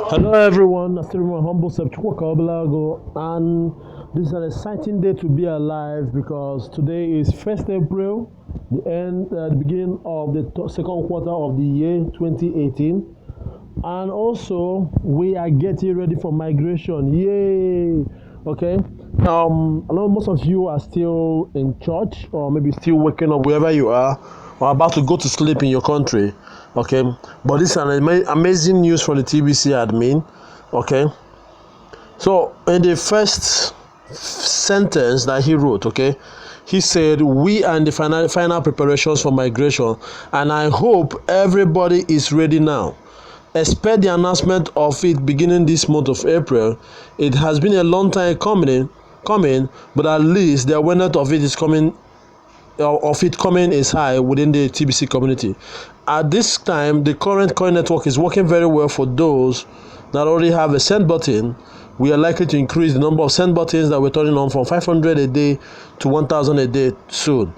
Hello everyone, I'm still my humble self Chukwuka, and this is an exciting day to be alive because today is 1st April, the beginning of the second quarter of the year 2018, and also we are getting ready for migration. Yay! Okay. I know most of you are still in church or maybe still waking up wherever you are or about to go to sleep in your country. Okay, but this is an amazing news from the TBC admin. Okay, so in the first sentence that he wrote, okay, he said, "We are in the final preparations for migration, and I hope everybody is ready now. Expect the announcement of it beginning this month of April. It has been a long time coming, but at least the awareness of it coming is high within the TBC community. At this time, the current coin network is working very well for those that already have a send button. We are likely to increase the number of send buttons that we're turning on from 500 a day to 1,000 a day soon.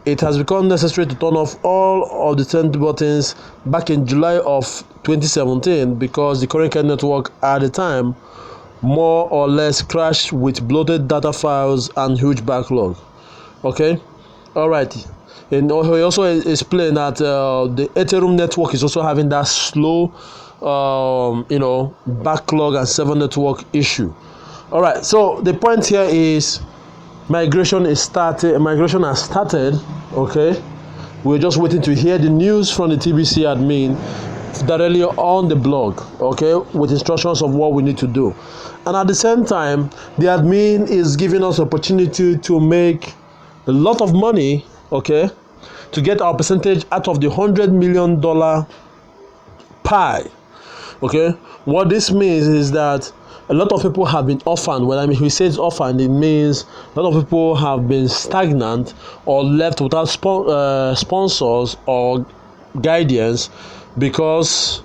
It has become necessary to turn off all of the send buttons back in July of 2017 because the current coin network at the time more or less crashed with bloated data files and huge backlog. Okay, all right. And he also explained that the Ethereum network is also having that slow, backlog and server network issue. All right. So the point here is migration has started. Okay, we're just waiting to hear the news from the TBC admin directly on the blog, okay, with instructions of what we need to do. And at the same time, the admin is giving us opportunity to make a lot of money, okay, to get our percentage out of the $100 million pie. Okay, what this means is that a lot of people have been orphaned. When he says orphaned, it means a lot of people have been stagnant or left without sponsors or guidance because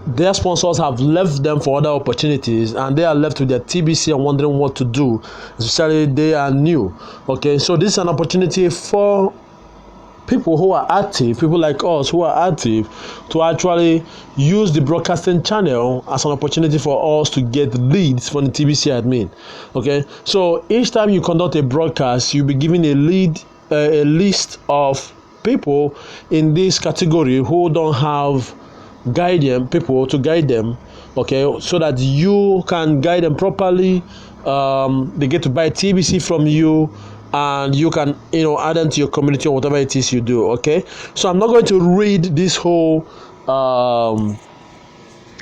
their sponsors have left them for other opportunities and they are left with their TBC and wondering what to do, especially they are new. Okay, so this is an opportunity for people who are active, people like us who are active, to actually use the broadcasting channel as an opportunity for us to get leads from the TBC admin. Okay, so each time you conduct a broadcast, you'll be given a list of people in this category who don't have people to guide them, okay, so that you can guide them properly. They get to buy TBC from you and you can add them to your community or whatever it is you do. Okay, so I'm not going to read this whole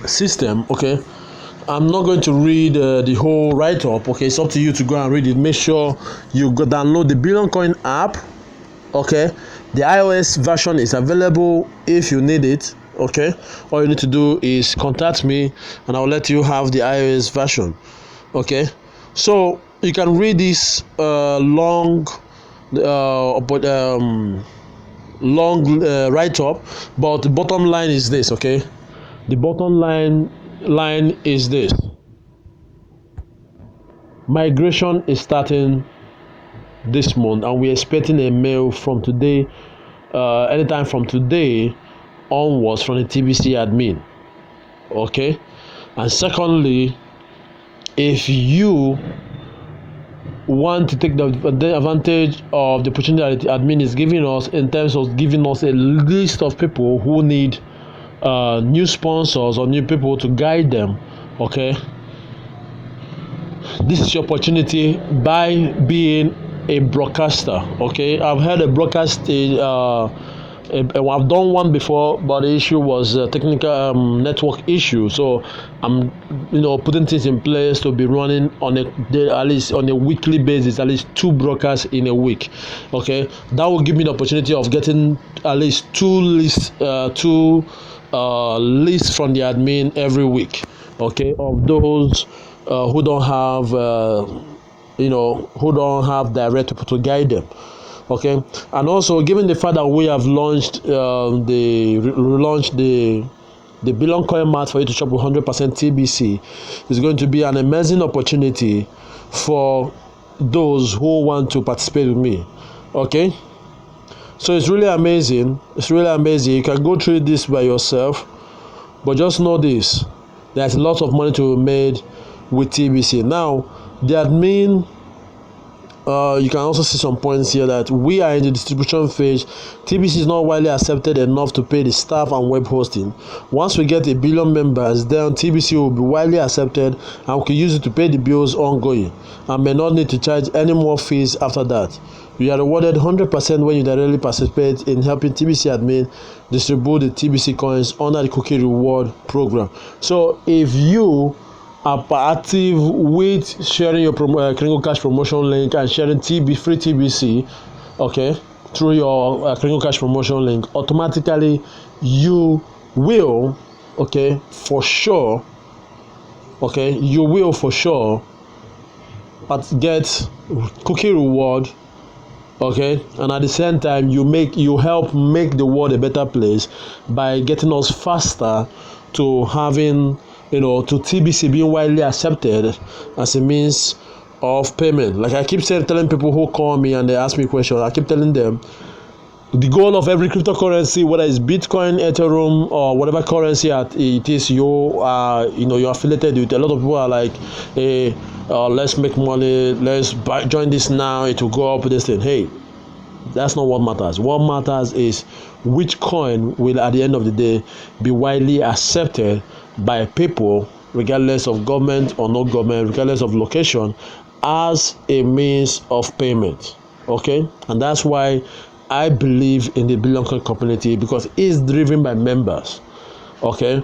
system. Okay, I'm not going to read the whole write-up. Okay, it's up to you to go and read it. Make sure you go download the Billion Coin app. Okay, the iOS version is available if you need it. Okay, all you need to do is contact me and I'll let you have the iOS version. Okay, so you can read this long write-up, but the bottom line is this. Okay, the bottom line is this: migration is starting this month and we're expecting a mail from today, anytime from today onwards, from the TBC admin. Okay, and secondly, if you want to take the advantage of the opportunity that the admin is giving us in terms of giving us a list of people who need new sponsors or new people to guide them, okay, this is your opportunity by being a broadcaster. Okay, I've had a broadcasting I've done one before, but the issue was a technical network issue. So I'm, putting things in place to be running on at least on a weekly basis, at least 2 broadcasts in a week. Okay, that will give me the opportunity of getting at least 2 lists from the admin every week. Okay, of those who don't have, who don't have direct people to guide them. Okay, and also given the fact that we have relaunched the Billion Coin Mat for you to shop with 100% TBC, is going to be an amazing opportunity for those who want to participate with me. Okay, So it's really amazing. It's really amazing. You can go through this by yourself, but just know this: there's a lot of money to be made with TBC. Now, the admin, you can also see some points here that we are in the distribution phase. TBC is not widely accepted enough to pay the staff and web hosting. Once we get 1 billion members, then TBC will be widely accepted and we can use it to pay the bills ongoing and may not need to charge any more fees after that. You are rewarded 100% when you directly participate in helping TBC admin distribute the TBC coins under the cookie reward program. So if you are active with sharing your Kringle Cash promotion link and sharing free TBC, okay, through your Kringle Cash promotion link, automatically you will, okay, for sure, okay, you will for sure get cookie reward, okay, and at the same time you help make the world a better place by getting us faster to having, to TBC being widely accepted as a means of payment. Like I keep telling people who call me and they ask me questions, I keep telling them the goal of every cryptocurrency, whether it's Bitcoin, Ethereum, or whatever currency it is you're affiliated with. A lot of people are like, hey, let's make money, let's join this now, it will go up with this thing. Hey, that's not what matters. What matters is which coin will at the end of the day be widely accepted by people, regardless of government or no government, regardless of location, as a means of payment. Okay, and that's why I believe in the billion coin community, because it's driven by members. Okay,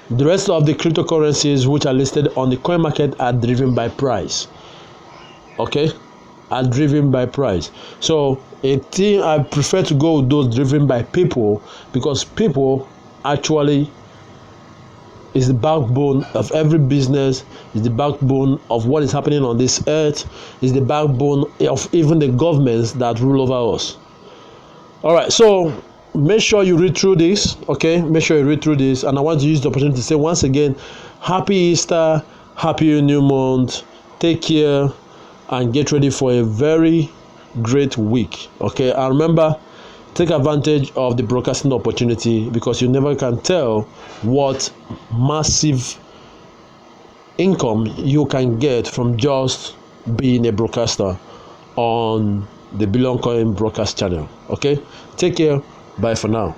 the rest of the cryptocurrencies which are listed on the coin market are driven by price. Okay, are driven by price. So I prefer to go with those driven by people, because people actually is the backbone of every business, is the backbone of what is happening on this earth, is the backbone of even the governments that rule over us. All right, so make sure you read through this, okay? Make sure you read through this, and I want to use the opportunity to say once again, happy Easter, happy new month, take care, and get ready for a very great week, okay? And remember, take advantage of the broadcasting opportunity, because you never can tell what massive income you can get from just being a broadcaster on the Billion Coin broadcast channel. Okay, take care, bye for now.